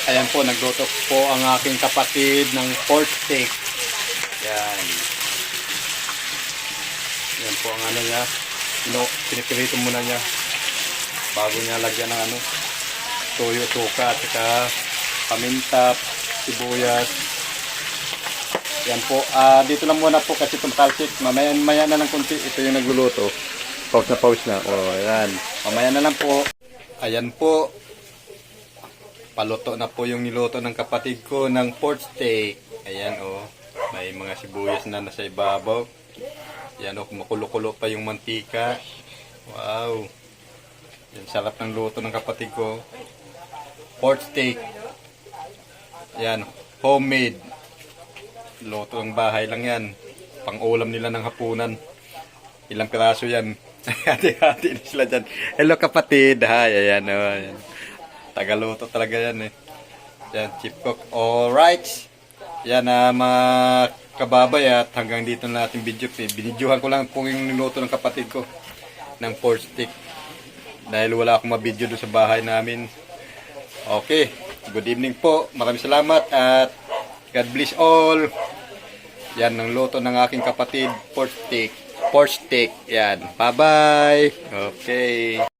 Ayan po, nagluto po ang aking kapatid ng pork steak. Yan. Yan po ang ano niya. Pinipirito muna niya bago niya lagyan ng ano, toyo, suka, at saka paminta, sibuyas. Yan po. Dito lang muna po kasi tumatalsik. Mamaya na lang kunti. Ito yung nagluluto. Pause na pause na. O, ayan. Mamaya na lang po. Ayan po. Paluto na po yung niluto ng kapatid ko ng pork steak. Ayan o. May mga sibuyas na nasa ibabaw. Ayan o. Kumukulo-kulo pa yung mantika. Wow. Yan, sarap ng luto ng kapatid ko. Pork steak. Ayan. Homemade. Luto ng bahay lang yan. Pang-ulam nila ng hapunan. Ilang piraso yan. Hati-hati na sila dyan. Hello kapatid. Hi. Ayan o. Ayan. Tagaluto talaga yan eh. Yan, Chief Cook. Alright. Yan mga kababay at hanggang dito na natin video. Binidyohan ko lang po yung niluto ng kapatid ko ng pork steak. Dahil wala akong mabidyo doon sa bahay namin. Okay. Good evening po. Maraming salamat at God bless all. Yan ang luto ng aking kapatid, pork steak. Pork steak. Yan. Bye-bye. Okay.